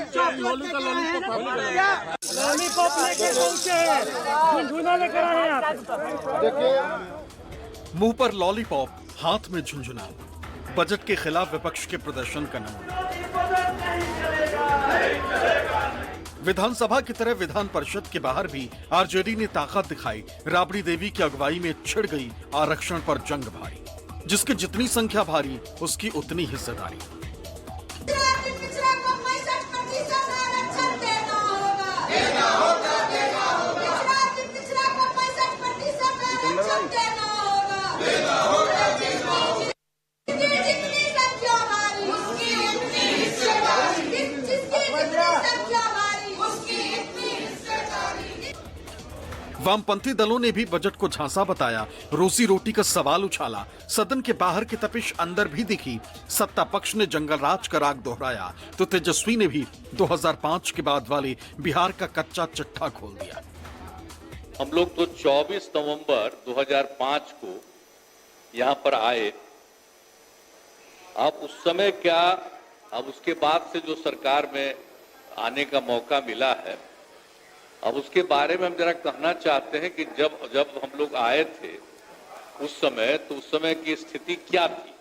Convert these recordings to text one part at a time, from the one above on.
Lollipop लेके पहुंचे हैं, झुनझुना लेकर आए हैं आप। मुंह पर लॉलीपॉप, हाथ में झुनझुना, बजट के खिलाफ विपक्ष के प्रदर्शन का नमूना। विधानसभा की तरह विधान परिषद के बाहर भी आरजेडी ने ताकत दिखाई। राबड़ी देवी की अगुवाई में छिड़ गई आरक्षण पर जंग भारी। जिसकी जितनी संख्या भारी, उसकी उतनी हिस्सेदारी। वामपंथी दलों ने भी बजट को झांसा बताया, रोजी रोटी का सवाल उछाला। सदन के बाहर की तपिश अंदर भी दिखी। सत्ता पक्ष ने जंगल राज का राग दोहराया तो तेजस्वी ने भी 2005 के बाद वाले बिहार का कच्चा चिट्ठा खोल दिया। हम लोग तो 24 नवंबर 2005 को यहाँ पर आए। अब उस समय क्या, अब उसके बाद से जो सरकार में आने का मौका मिला है, अब उसके बारे में हम जरा कहना चाहते हैं कि जब हम लोग आए थे उस समय, तो उस समय की स्थिति क्या थी।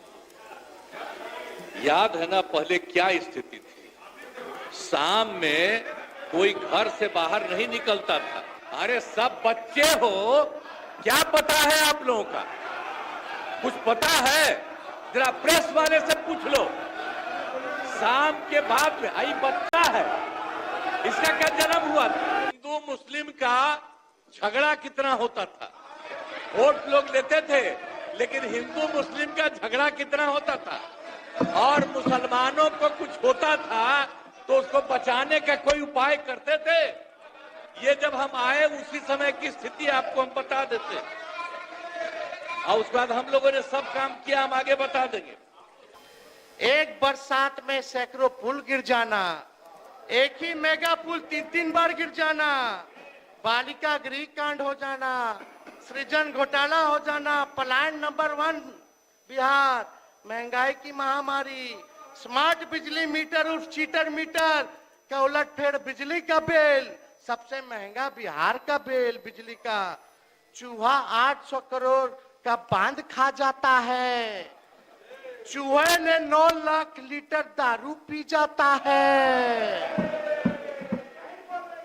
याद है ना पहले क्या स्थिति थी? शाम में कोई घर से बाहर नहीं निकलता था। अरे सब बच्चे हो, क्या पता है आप लोगों का? कुछ पता है? जरा प्रेस वाले से पूछ लो। शाम के बाद में आई बच्चा है, इसका क्या जन्म हुआ था? हिंदू मुस्लिम का झगड़ा कितना होता था? वोट लोग लेते थे, लेकिन हिंदू मुस्लिम का झगड़ा कितना होता था? और मुसलमानों को कुछ होता था तो उसको बचाने का कोई उपाय करते थे। ये जब हम आए उसी समय की स्थिति आपको हम बता देते, और उसके बाद हम लोगों ने सब काम किया, हम आगे बता देंगे। एक बरसात में सैकड़ों पुल गिर जाना, एक ही मेगा पुल 3-3 बार गिर जाना, बालिका गृह कांड हो जाना, सृजन घोटाला हो जाना, पलायन नंबर 1 बिहार, महंगाई की महामारी, स्मार्ट बिजली मीटर उर्फ चीटर मीटर का उलटफेर बिजली का बिल, सबसे महंगा बिहार का बिल बिजली का, चूहा 800 करोड़ का बांध खा जाता है, चूहे ने 9 लाख लीटर दारू पी जाता है,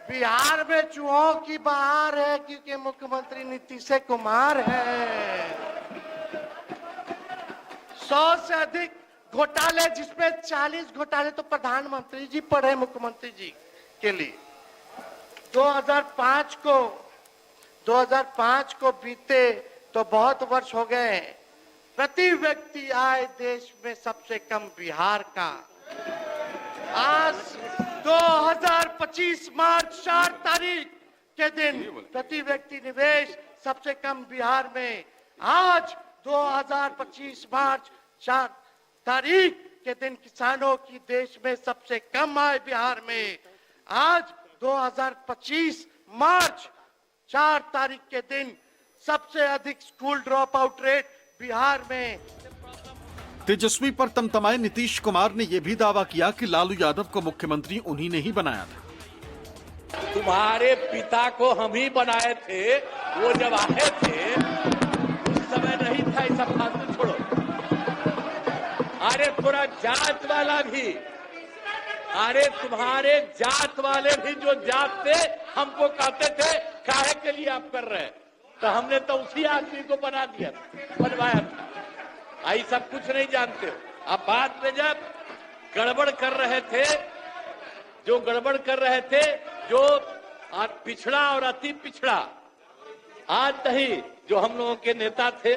बिहार में चूहों की बहार है क्योंकि मुख्यमंत्री नीतीश कुमार है। 100 से अधिक घोटाले, जिसमें 40 घोटाले तो प्रधानमंत्री जी पढ़े मुख्यमंत्री जी के लिए। 2005 को बीते तो बहुत वर्ष हो गए। प्रति व्यक्ति आय देश में सबसे कम बिहार का। आज 2025 मार्च 4 तारीख के दिन प्रति व्यक्ति निवेश सबसे कम बिहार में। आज 2025 मार्च 4 तारीख के दिन किसानों की देश में सबसे कम आय बिहार में। आज 2025 मार्च 4 तारीख के दिन सबसे अधिक school drop out rate Bihar में। तेजस्वी पर तमतमाए नीतीश कुमार ने यह भी दावा किया कि लालू यादव को मुख्यमंत्री उन्हीं ने ही बनाया था। तुम्हारे पिता को हम ही बनाए थे, वो जब आए थे उस समय नहीं था। ये सब फालतू छोड़ो। अरे थोड़ा जात वाला भी, अरे तुम्हारे जात वाले भी जो जात थे हमको कहते थे काहे के लिए आप कर रहे हैं, तो हमने तो उसी आदमी को बना दिया था, बनवाया था। आई सब कुछ नहीं जानते हो। अब बाद में जब गड़बड़ कर रहे थे, जो पिछड़ा और अति पिछड़ा, आज नहीं, जो हम लोगों के नेता थे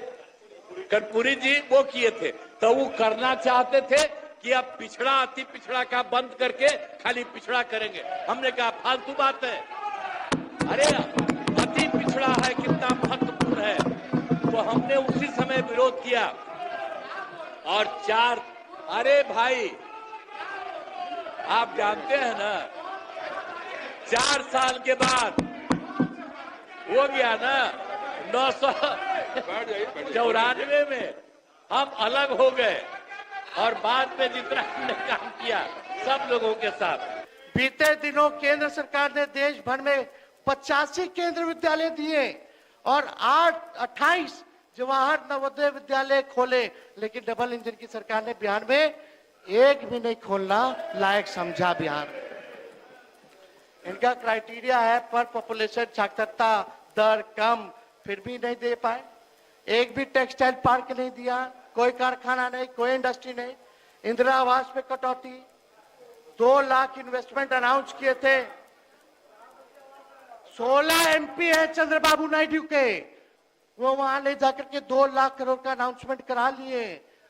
कर्पूरी जी वो किए थे, तो वो करना चाहते थे कि अब पिछड़ा अति पिछड़ा का बंद करके खाली पिछड़ा करेंगे। हमने कहा फालतू बात है। अरे अति पिछड़ा है कितना महत्वपूर्ण है, तो हमने उसी समय विरोध किया। और अरे भाई आप जानते हैं ना, 4 साल के बाद हो गया ना 994 में हम अलग हो गए, और बाद में जितना हमने काम किया सब लोगों के साथ। बीते दिनों केंद्र सरकार ने देश भर में 85 केंद्र विद्यालय दिए और 28 जवाहर नवोदय विद्यालय खोले, लेकिन डबल इंजन की सरकार ने बिहार में एक भी नहीं खोलना लायक समझा। बिहार इनका क्राइटेरिया है पर पॉपुलेशन साक्षरता दर कम, फिर भी नहीं दे पाए। एक भी टेक्सटाइल पार्क नहीं दिया, कोई कारखाना नहीं, कोई इंडस्ट्री नहीं। इंदिरा आवास में कटौती, 2 लाख इन्वेस्टमेंट अनाउंस किए थे। 16 एमपी है चंद्रबाबू नायडू के, वो वहां ले जाकर के 2 लाख करोड़ का अनाउंसमेंट करा लिए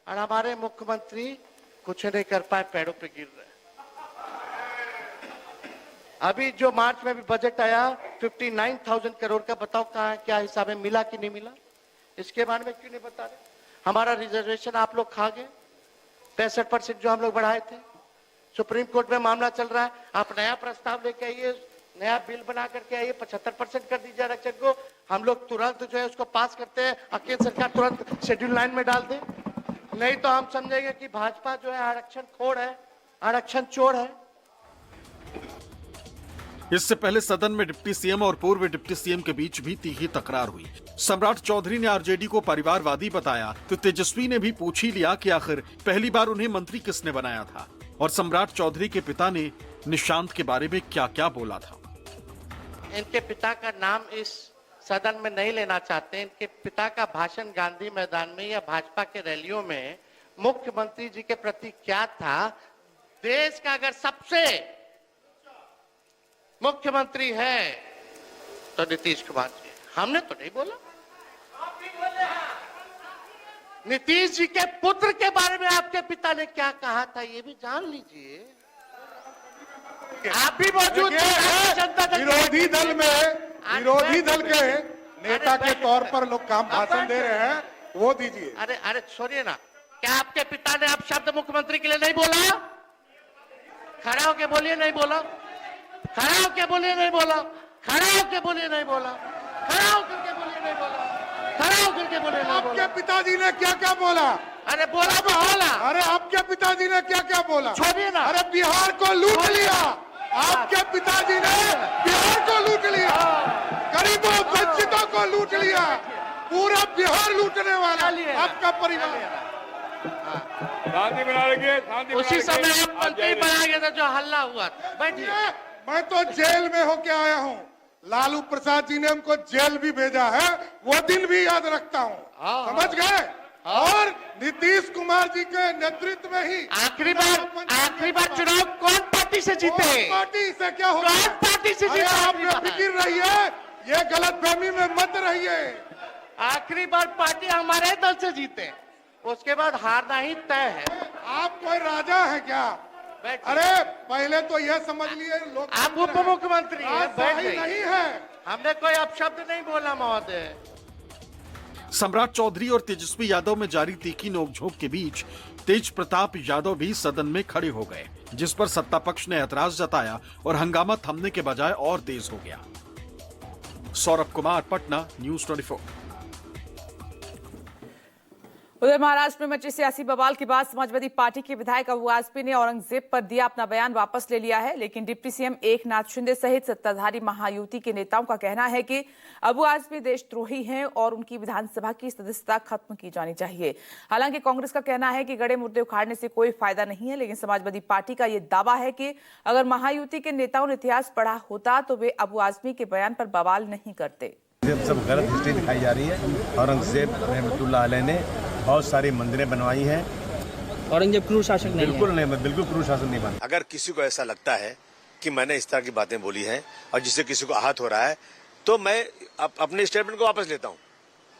और हमारे मुख्यमंत्री कुछ नहीं कर पाए, पैरों पे गिर रहे। अभी जो मार्च में भी बजट आया 59,000 करोड़ का, बताओ कहां है, क्या हिसाब है, मिला कि नहीं मिला? इसके बारे में क्यों नहीं बता रहे? हमारा रिजर्वेशन आप लोग खा गए, 65% जो हम लोग बढ़ाए थे। सुप्रीम कोर्ट में मामला चल रहा है, आप नया प्रस्ताव लेके आइए, नया बिल बना करके आइए, 75% कर दीजिए आरक्षण को। हम लोग तुरंत जो है उसको पास करते हैं, केंद्र सरकार तुरंत शेड्यूल 9 में डाल दे, नहीं तो हम समझेंगे कि भाजपा जो है आरक्षण खोर है, आरक्षण चोर है। इससे पहले सदन में डिप्टी सीएम और पूर्व डिप्टी सीएम के बीच भी तीखी तकरार हुई। सम्राट चौधरी ने आरजेडी को परिवारवादी बताया तो तेजस्वी ने भी पूछ ही लिया कि आखिर पहली बार उन्हें मंत्री किसने बनाया था, और सम्राट चौधरी के पिता ने निशांत के बारे में क्या क्या बोला था। इनके पिता का नाम इस सदन में नहीं लेना चाहते। इनके पिता का भाषण गांधी मैदान में या भाजपा के रैलियों में मुख्यमंत्री जी के प्रति क्या था? देश का अगर सबसे मुख्यमंत्री है तो नीतीश कुमार जी। हमने तो नहीं बोला। नीतीश जी के पुत्र के बारे में आपके पिता ने क्या कहा था ये भी जान लीजिए। आप भी मौजूद थे। विरोधी दल के नेता के तौर पर लोग काम भाषण दे रहे हैं, वो दीजिए। अरे छोड़िए ना, क्या आपके पिता ने आप शब्द मुख्यमंत्री के लिए नहीं बोला? खड़ा होके बोलिए नहीं बोला, खड़ा होके बोलिए नहीं बोला, खड़ा होके बोलिए नहीं बोला, खड़ा होकर के बोलिए नहीं बोला, खड़ा होकर के बोलिए नहीं बोला। आपके पिताजी ने क्या क्या बोला? अरे बोला तो बोला। अरे आपके पिताजी ने क्या क्या बोला? छोड़िए ना। अरे बिहार को लूट लिया, आपके पिताजी ने बिहार को लूट लिया, गरीबों वंचितों को लूट लिया, पूरा बिहार लूटने वाला आपका परिवार। शांति बना रखिए। उसी समय आप मंत्री बना गए थे जो हल्ला हुआ था। बैठिए। मैं तो जेल में होके आया हूँ, लालू प्रसाद जी ने हमको जेल भी भेजा है, वो दिन भी याद रखता हूँ, समझ गए? और नीतीश कुमार जी के नेतृत्व में ही आखिरी बार चुनाव कौन पार्टी से जीते? पार्टी से क्या होगा? कौन पार्टी से जीते? आप बेफिक्र रहिए, ये गलतफहमी में मत रहिए। आखिरी बार पार्टी हमारे दल से जीते, उसके बाद हारना ही तय है। आप कोई राजा है क्या? अरे पहले तो यह समझ लिए लोग आप उप मुख्यमंत्री हैं, सही नहीं है। हमने कोई अपशब्द नहीं बोला महोदय। सम्राट चौधरी और तेजस्वी यादव में जारी तीखी नोकझोंक के बीच तेज प्रताप यादव भी सदन में खड़े हो गए, जिस पर सत्ता पक्ष ने ऐतराज जताया और हंगामा थमने के बजाय और तेज हो गया। सौरभ कुमार, पटना, न्यूज़ 24। उधर महाराष्ट्र में मचे सियासी बवाल के बाद समाजवादी पार्टी के विधायक अबू आजमी ने औरंगजेब पर दिया अपना बयान वापस ले लिया है, लेकिन डिप्टी सीएम एकनाथ शिंदे सहित सत्ताधारी महायुति के नेताओं का कहना है कि अबू आजमी देशद्रोही हैं और उनकी विधानसभा की सदस्यता खत्म की जानी चाहिए। हालांकि कांग्रेस का कहना है कि गड़े मुर्दे उखाड़ने से कोई फायदा नहीं है, लेकिन समाजवादी पार्टी का यह दावा है कि अगर महायुति के नेताओं ने इतिहास पढ़ा होता तो वे अबू आजमी के बयान पर बवाल नहीं करते। सब गलत हिस्ट्री दिखाई जा रही है। औरंगजेब रहमतुल्लाह अलैह ने बहुत सारी मंदिरें बनवाई हैं। औरंगजेब क्रूर शासक नहीं बिल्कुल नहीं, बिल्कुल क्रूर शासक नहीं बना। अगर किसी को ऐसा लगता है कि मैंने इस तरह की बातें बोली हैं और जिससे किसी को आहत हो रहा है तो मैं अपने स्टेटमेंट को वापस लेता हूं।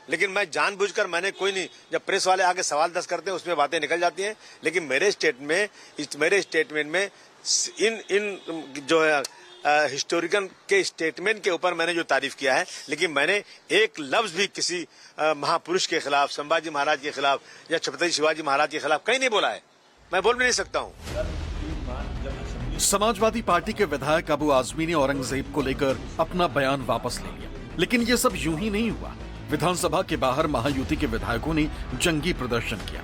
लेकिन मैं जानबूझकर मैंने कोई नहीं, जब प्रेस वाले आके सवाल 10 करते हैं उसमें बातें निकल जाती हैं, लेकिन मेरे स्टेटमेंट में इन जो है हिस्टोरिकन के स्टेटमेंट के ऊपर मैंने जो तारीफ किया है, लेकिन मैंने एक लफ्ज भी किसी महापुरुष के खिलाफ, संभाजी महाराज के खिलाफ या छत्रपति शिवाजी महाराज के खिलाफ कहीं नहीं बोला है। मैं बोल भी नहीं सकता हूं। समाजवादी पार्टी के विधायक अबू आजमी ने औरंगजेब को लेकर अपना बयान वापस ले लिया, लेकिन ये सब यूं ही नहीं हुआ। विधानसभा के बाहर महायुति के विधायकों ने जंगी प्रदर्शन किया।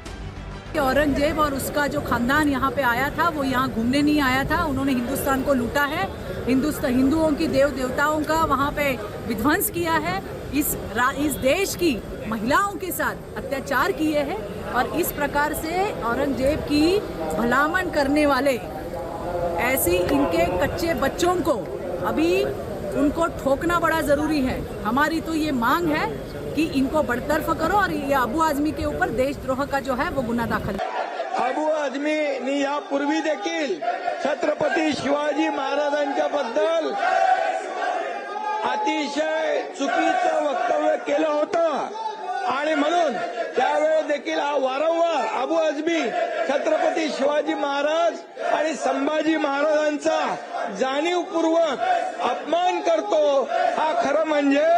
औरंगजेब और उसका जो खानदान यहाँ पे आया था वो यहाँ घूमने नहीं आया था, उन्होंने हिंदुस्तान को लूटा है, हिंदुओं की देव देवताओं का वहाँ पे विध्वंस किया है, इस देश की महिलाओं के साथ अत्याचार किए हैं और इस प्रकार से औरंगजेब की भलामण करने वाले ऐसी इनके कच्चे बच्चों को अभी उनको ठोकना बड़ा जरूरी है। हमारी तो ये मांग है कि इनको बरतरफ करो और ये अबू आझमी के ऊपर देशद्रोह का जो है वो गुन्हा दाखल। अबू आझमींनी यापूर्वी देखील छत्रपती शिवाजी महाराजांच्या बद्दल अतिशय चुकीचं वक्तव्य केलं होतं आणि म्हणून त्यावेळेस देखील हा वारंवार अबू आझमी छत्रपती शिवाजी महाराज आणि संभाजी महाराजांचा जाणीवपूर्वक अपमान करतो। हा खरं म्हणजे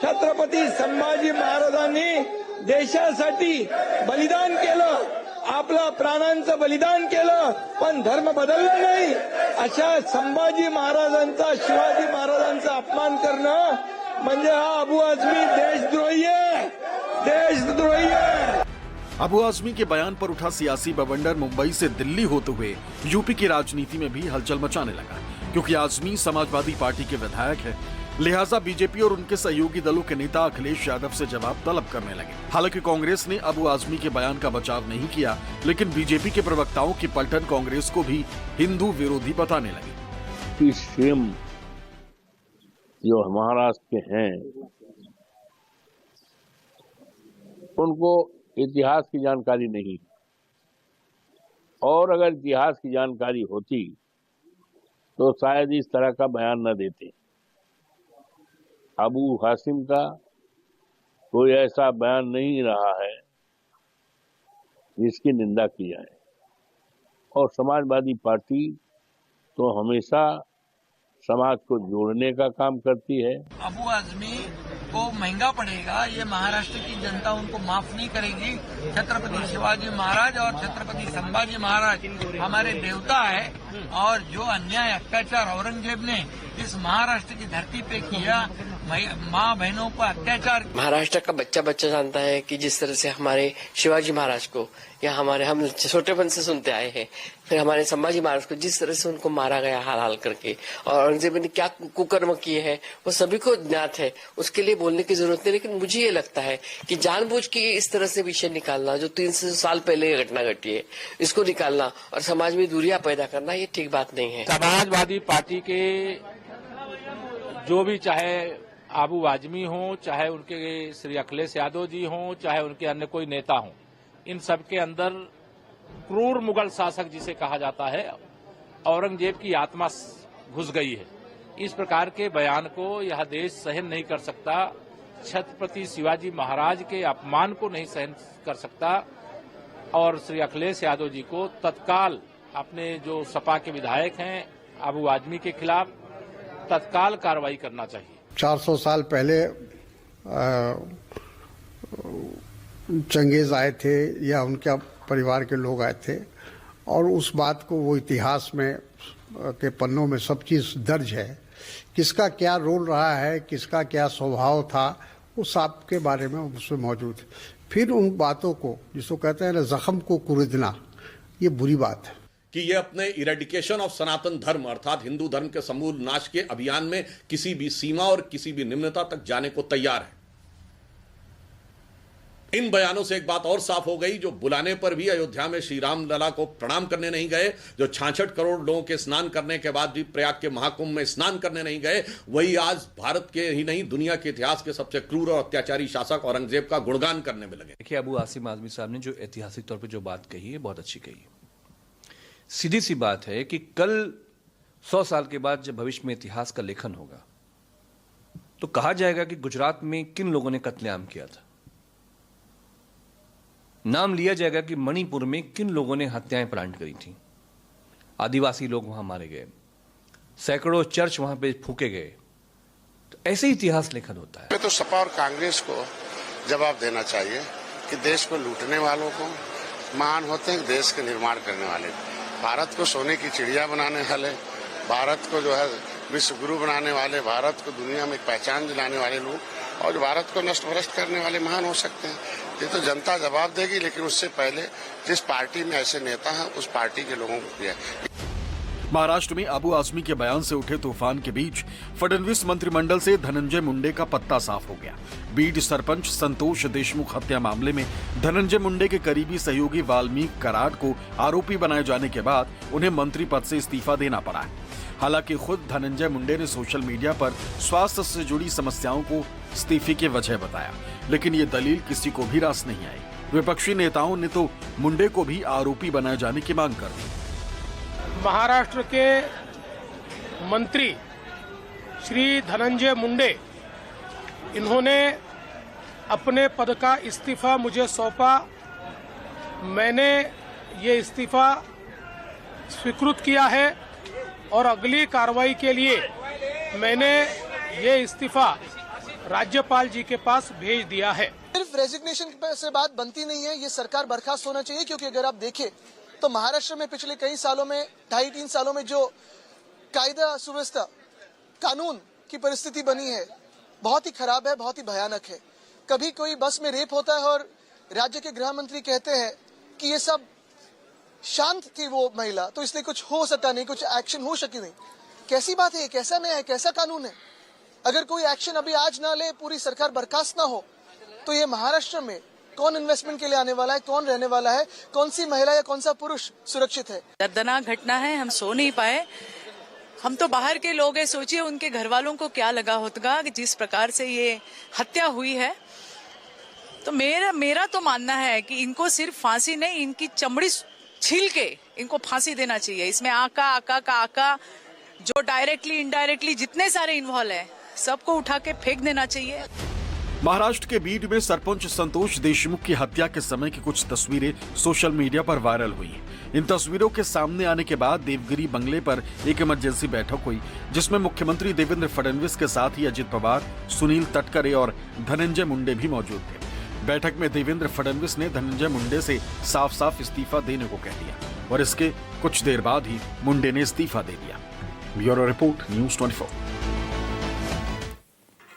छत्रपती संभाजी महाराजांनी देशासाठी बलिदान केलं, आपला प्राणांचं बलिदान केलं, पण धर्म बदलला नाही। अशा संभाजी महाराजांचा शिवाजी महाराजांचा अपमान करणं म्हणजे हा अबू आझमी देशद्रोही है, देशद्रोही है। अबू आझमी के बयान पर उठा सियासी बवंडर मुंबई से दिल्ली होते हुए यूपी की राजनीति में भी हलचल मचाने लगा, क्योंकि आझमी समाजवादी पार्टी के विधायक है, लिहाजा बीजेपी और उनके सहयोगी दलों के नेता अखिलेश यादव से जवाब तलब करने लगे। हालांकि कांग्रेस ने अबू आझमी के बयान का बचाव नहीं किया, लेकिन बीजेपी के प्रवक्ताओं की पलटन कांग्रेस को भी हिंदू विरोधी बताने लगी। सीएम जो महाराष्ट्र के हैं उनको इतिहास की जानकारी नहीं, और अगर इतिहास की जानकारी होती तो शायद इस तरह का बयान न देते। अबू हाशिम का कोई ऐसा बयान नहीं रहा है जिसकी निंदा की जाए, और समाजवादी पार्टी तो हमेशा समाज को जोड़ने का काम करती है। अबू आझमी को महंगा पड़ेगा, ये महाराष्ट्र की जनता उनको माफ नहीं करेगी। छत्रपति शिवाजी महाराज और छत्रपति संभाजी महाराज हमारे देवता है, और जो अन्याय अत्याचार औरंगजेब ने इस महाराष्ट्र की धरती पे किया, माँ बहनों पर अत्याचार। महाराष्ट्र का बच्चा बच्चा जानता है कि जिस तरह से हमारे शिवाजी महाराज को या हम छोटेपन से सुनते आए हैं, फिर हमारे संभाजी महाराज को जिस तरह से उनको मारा गया हाल हाल करके, और औरंगजेब ने क्या कुकर्म किए हैं वो सभी को ज्ञात है, उसके लिए बोलने की जरूरत नहीं। लेकिन मुझे ये लगता है कि जानबूझ के इस तरह से विषय निकालना, जो 300 साल पहले ये घटना घटी है, इसको निकालना और समाज में दूरियां पैदा करना, ये ठीक बात नहीं है। समाजवादी पार्टी के जो भी, चाहे अबू आझमी हो, चाहे उनके श्री अखिलेश यादव जी हो, चाहे उनके अन्य कोई नेता हो, इन सब के अंदर क्रूर मुगल शासक जिसे कहा जाता है, औरंगजेब की आत्मा घुस गई है। इस प्रकार के बयान को यह देश सहन नहीं कर सकता, छत्रपति शिवाजी महाराज के अपमान को नहीं सहन कर सकता, और श्री अखिलेश यादव जी को तत्काल अपने जो सपा के विधायक हैं अबू आझमी के खिलाफ तत्काल कार्रवाई करना चाहिए। 400 साल पहले चंगेज आए थे या उनके परिवार के लोग आए थे, और उस बात को वो इतिहास में के पन्नों में सब चीज़ दर्ज है। किसका क्या रोल रहा है, किसका क्या स्वभाव था, उस सब के बारे में उसमें मौजूद है। फिर उन बातों को, जिसको कहते हैं ना, जख्म को कुरेदना, ये बुरी बात है कि ये अपने इरेडिकेशन ऑफ सनातन धर्म अर्थात हिंदू धर्म के समूल नाश के अभियान में किसी भी सीमा और किसी भी निम्नता तक जाने को तैयार है। इन बयानों से एक बात और साफ हो गई, जो बुलाने पर भी अयोध्या में श्री राम लला को प्रणाम करने नहीं गए, जो 66 करोड़ लोगों के स्नान करने के बाद भी प्रयाग के महाकुंभ में स्नान करने नहीं गए, वही आज भारत के ही नहीं दुनिया के इतिहास के सबसे क्रूर और अत्याचारी शासक औरंगजेब का गुणगान करने में लगे। देखिए, अबू आसिम आज़मी साहब ने जो ऐतिहासिक तौर पर जो बात कही है बहुत अच्छी कही। सीधी सी बात है कि कल 100 साल के बाद जब भविष्य में इतिहास का लेखन होगा तो कहा जाएगा कि गुजरात में किन लोगों ने कत्लेआम किया था, नाम लिया जाएगा कि मणिपुर में किन लोगों ने हत्याएं प्लान करी थी, आदिवासी लोग वहां मारे गए, सैकड़ों चर्च वहां पे फूके गए। तो ऐसे ही इतिहास लेखन होता है। तो सपा और कांग्रेस को जवाब देना चाहिए कि देश को लूटने वालों को महान होते हैं, देश के निर्माण करने वाले, भारत को सोने की चिड़िया बनाने वाले, भारत को जो है विश्व गुरु बनाने वाले, भारत को दुनिया में पहचान दिलाने वाले लोग, और भारत को नष्ट भ्रष्ट करने वाले महान हो सकते हैं। ये तो जनता जवाब देगी, लेकिन उससे पहले जिस पार्टी में ऐसे नेता हैं उस पार्टी के लोगों को किया। महाराष्ट्र में अबू आजमी के बयान से उठे तूफान के बीच फडणवीस मंत्रिमंडल से धनंजय मुंडे का पत्ता साफ हो गया। बीड सरपंच संतोष देशमुख हत्या मामले में धनंजय मुंडे के करीबी सहयोगी वाल्मीकि कराड को आरोपी बनाए जाने के बाद उन्हें मंत्री पद से इस्तीफा देना पड़ा है। हालांकि खुद धनंजय मुंडे ने सोशल मीडिया पर स्वास्थ्य से जुड़ी समस्याओं को इस्तीफे की वजह बताया, लेकिन ये दलील किसी को भी रास नहीं आई। विपक्षी नेताओं ने तो मुंडे को भी आरोपी बनाए जाने की मांग कर दी। महाराष्ट्र के मंत्री श्री धनंजय मुंडे, इन्होंने अपने पद का इस्तीफा मुझे सौंपा। मैंने ये इस्तीफा स्वीकृत किया है और अगली कार्रवाई के लिए मैंने ये इस्तीफा राज्यपाल जी के पास भेज दिया है। सिर्फ रेजिग्नेशन से बात बनती नहीं है, ये सरकार बर्खास्त होना चाहिए, क्योंकि अगर आप देखें तो महाराष्ट्र में पिछले कई सालों में 2.5-3 सालों में जो कायदा सुव्यवस्था कानून की परिस्थिति बनी है बहुत ही खराब है, बहुत ही भयानक है। कभी कोई बस में रेप होता है और राज्य के गृह मंत्री कहते हैं कि ये सब शांत थी वो महिला, तो इसलिए कुछ हो सका नहीं, कुछ एक्शन हो सकी नहीं। कैसी बात है, कैसा न्याय है, कैसा कानून है? अगर कोई एक्शन अभी आज ना ले, पूरी सरकार बर्खास्त ना हो, तो ये महाराष्ट्र में कौन इन्वेस्टमेंट के लिए आने वाला है, कौन रहने वाला है, कौन सी महिला या कौन सा पुरुष सुरक्षित है? दर्दनाक घटना है, हम सो नहीं पाए। हम तो बाहर के लोग हैं, सोचिए उनके घर वालों को क्या लगा होगा कि जिस प्रकार से ये हत्या हुई है। तो मेरा तो मानना है कि इनको सिर्फ फांसी नहीं, इनकी चमड़ी छील के इनको फांसी देना चाहिए। इसमें आका जो डायरेक्टली इनडायरेक्टली जितने सारे इन्वॉल्व है, सबको उठा के फेंक देना चाहिए। महाराष्ट्र के बीड में सरपंच संतोष देशमुख की हत्या के समय की कुछ तस्वीरें सोशल मीडिया पर वायरल हुई। इन तस्वीरों के सामने आने के बाद देवगिरी बंगले पर एक इमरजेंसी बैठक हुई, जिसमें मुख्यमंत्री देवेंद्र फडणवीस के साथ ही अजित पवार, सुनील तटकरे और धनंजय मुंडे भी मौजूद थे। बैठक में देवेंद्र फडणवीस ने धनंजय मुंडे से साफ साफ इस्तीफा देने को कह दिया और इसके कुछ देर बाद ही मुंडे ने इस्तीफा दे दिया। Bureau report, news 24।